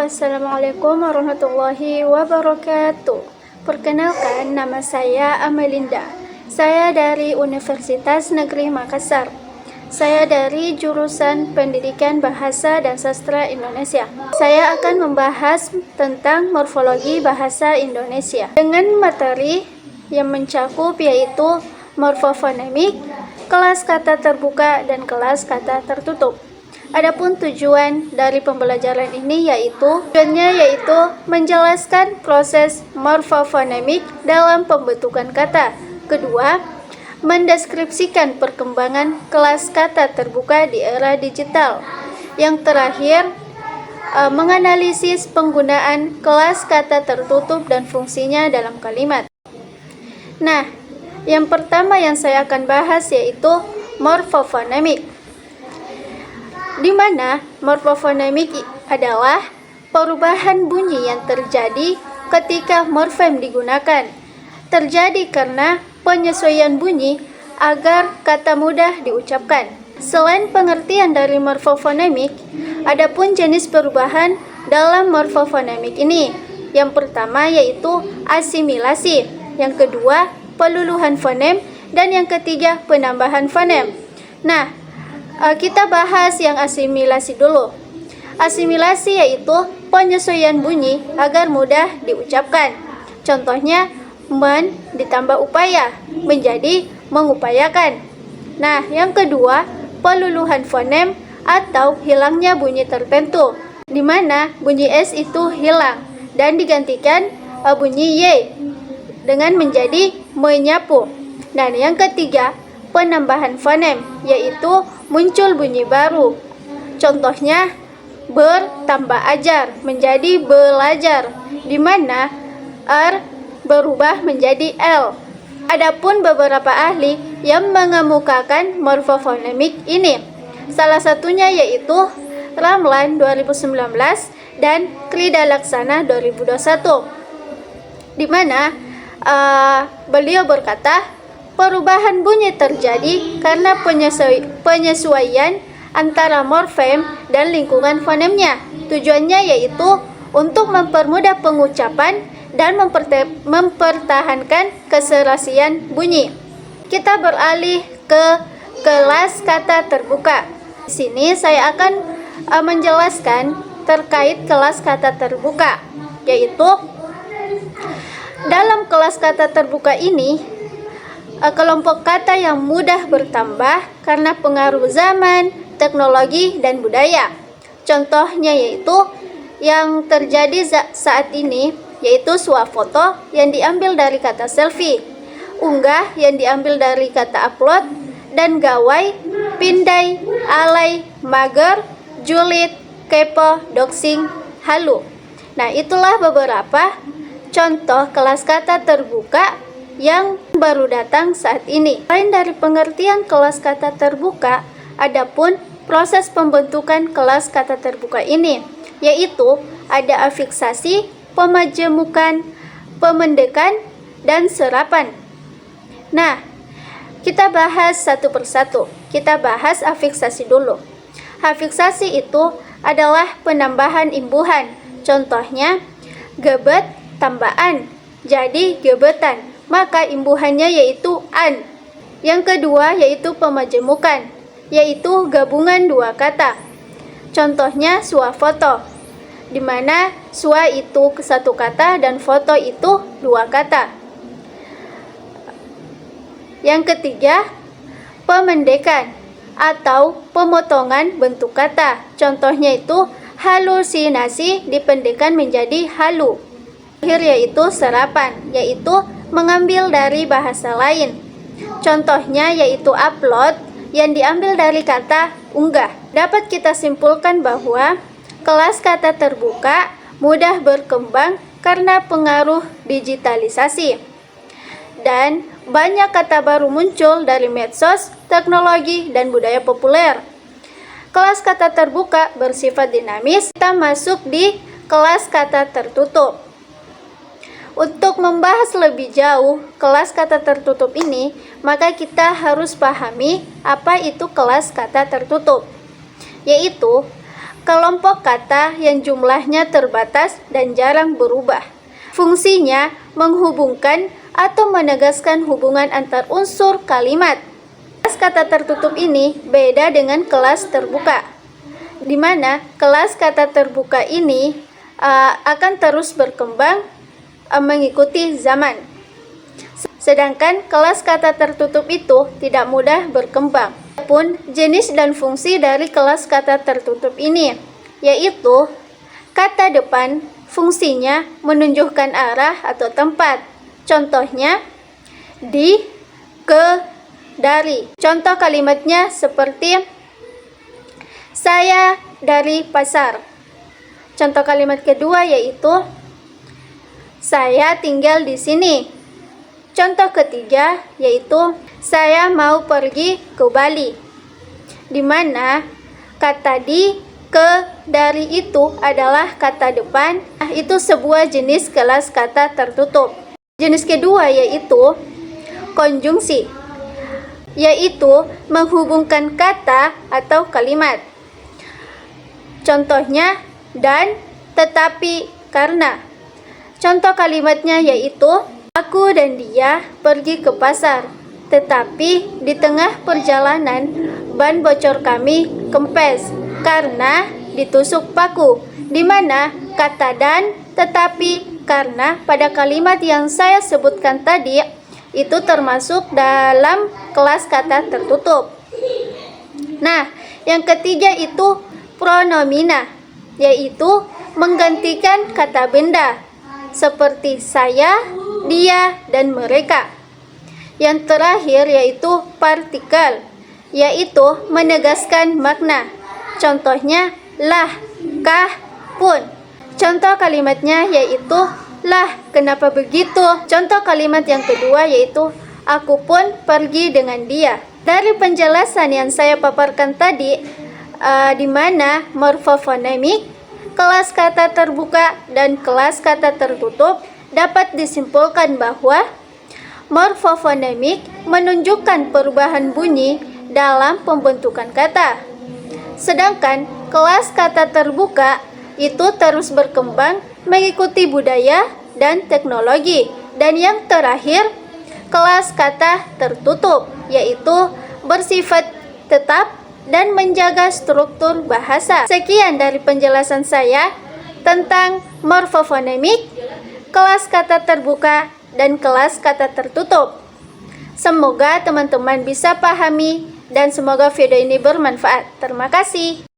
Assalamualaikum warahmatullahi wabarakatuh. Perkenalkan, nama saya Amelinda. Saya dari Universitas Negeri Makassar. Saya dari jurusan Pendidikan Bahasa dan Sastra Indonesia. Saya akan membahas tentang morfologi bahasa Indonesia dengan materi yang mencakup yaitu morfofonemik, kelas kata terbuka, dan kelas kata tertutup. Adapun tujuan dari pembelajaran ini tujuannya yaitu menjelaskan proses morfofonemik dalam pembentukan kata. Kedua, mendeskripsikan perkembangan kelas kata terbuka di era digital. Yang terakhir, menganalisis penggunaan kelas kata tertutup dan fungsinya dalam kalimat. Nah, yang pertama yang saya akan bahas yaitu morfofonemik, di mana morfofonemik adalah perubahan bunyi yang terjadi ketika morfem digunakan. Terjadi karena penyesuaian bunyi agar kata mudah diucapkan. Selain pengertian dari morfofonemik, ada pun jenis perubahan dalam morfofonemik ini. Yang pertama yaitu asimilasi, yang kedua peluluhan fonem, dan yang ketiga penambahan fonem. Nah, kita bahas yang asimilasi dulu. Asimilasi yaitu penyesuaian bunyi agar mudah diucapkan. Contohnya, men ditambah upaya menjadi mengupayakan. Nah, yang kedua, peluluhan fonem atau hilangnya bunyi tertentu, di mana bunyi S itu hilang dan digantikan bunyi Y dengan menjadi menyapu. Dan yang ketiga, penambahan fonem, yaitu muncul bunyi baru. Contohnya, ber tambah ajar menjadi belajar, di mana R berubah menjadi L. Adapun beberapa ahli yang mengemukakan morfofonemik ini, salah satunya yaitu Ramlan 2019 dan Krida Laksana 2021, di mana beliau berkata, perubahan bunyi terjadi karena penyesuaian antara morfem dan lingkungan fonemnya. Tujuannya yaitu untuk mempermudah pengucapan dan mempertahankan keserasian bunyi. Kita beralih ke kelas kata terbuka. Di sini saya akan menjelaskan terkait kelas kata terbuka, yaitu dalam kelas kata terbuka ini, kelompok kata yang mudah bertambah karena pengaruh zaman, teknologi, dan budaya. Contohnya yaitu yang terjadi saat ini, yaitu swafoto yang diambil dari kata selfie, unggah yang diambil dari kata upload, dan gawai, pindai, alay, mager, julid, kepo, doxing, halu. Nah, itulah beberapa contoh kelas kata terbuka yang baru datang saat ini. Selain dari pengertian kelas kata terbuka, adapun proses pembentukan kelas kata terbuka ini, yaitu ada afiksasi, pemajemukan, pemendekan, dan serapan. Nah, kita bahas satu persatu. Kita bahas afiksasi dulu. Afiksasi itu adalah penambahan imbuhan. Contohnya, gebet tambaan jadi gebetan, maka imbuhannya yaitu an. Yang kedua yaitu pemajemukan, yaitu gabungan dua kata. Contohnya swafoto, di mana swa itu satu kata dan foto itu dua kata. Yang ketiga, pemendekan atau pemotongan bentuk kata. Contohnya itu halusinasi dipendekkan menjadi halu. Terakhir yaitu serapan, yaitu mengambil dari bahasa lain. Contohnya yaitu upload yang diambil dari kata unggah. Dapat kita simpulkan bahwa kelas kata terbuka mudah berkembang karena pengaruh digitalisasi, dan banyak kata baru muncul dari medsos, teknologi, dan budaya populer. Kelas kata terbuka bersifat dinamis. Kita masuk di kelas kata tertutup. Untuk membahas lebih jauh kelas kata tertutup ini, maka kita harus pahami apa itu kelas kata tertutup. Yaitu, kelompok kata yang jumlahnya terbatas dan jarang berubah. Fungsinya menghubungkan atau menegaskan hubungan antar unsur kalimat. Kelas kata tertutup ini beda dengan kelas terbuka, di mana kelas kata terbuka ini akan terus berkembang mengikuti zaman. Sedangkan kelas kata tertutup itu tidak mudah berkembang. Pun jenis dan fungsi dari kelas kata tertutup ini, yaitu kata depan fungsinya menunjukkan arah atau tempat. Contohnya di, ke, dari. Contoh kalimatnya seperti saya dari pasar. Contoh kalimat kedua yaitu saya tinggal di sini. Contoh ketiga yaitu saya mau pergi ke Bali, di mana kata di, ke, dari itu adalah kata depan. Itu sebuah jenis kelas kata tertutup. Jenis kedua yaitu konjungsi, yaitu menghubungkan kata atau kalimat. Contohnya dan, tetapi, karena. Contoh kalimatnya yaitu aku dan dia pergi ke pasar, tetapi di tengah perjalanan ban bocor kami kempes karena ditusuk paku, di mana kata dan, tetapi, karena pada kalimat yang saya sebutkan tadi itu termasuk dalam kelas kata tertutup. Nah, yang ketiga itu pronomina, yaitu menggantikan kata benda seperti saya, dia, dan mereka. Yang terakhir yaitu partikel, yaitu menegaskan makna. Contohnya lah, kah, pun. Contoh kalimatnya yaitu lah, kenapa begitu? Contoh kalimat yang kedua yaitu aku pun pergi dengan dia. Dari penjelasan yang saya paparkan tadi, di mana morfofonemik, kelas kata terbuka dan kelas kata tertutup, dapat disimpulkan bahwa morfofonemik menunjukkan perubahan bunyi dalam pembentukan kata. Sedangkan kelas kata terbuka itu terus berkembang mengikuti budaya dan teknologi. Dan yang terakhir, kelas kata tertutup, yaitu bersifat tetap dan menjaga struktur bahasa. Sekian dari penjelasan saya tentang morfofonemik, kelas kata terbuka, dan kelas kata tertutup. Semoga teman-teman bisa pahami dan semoga video ini bermanfaat. Terima kasih.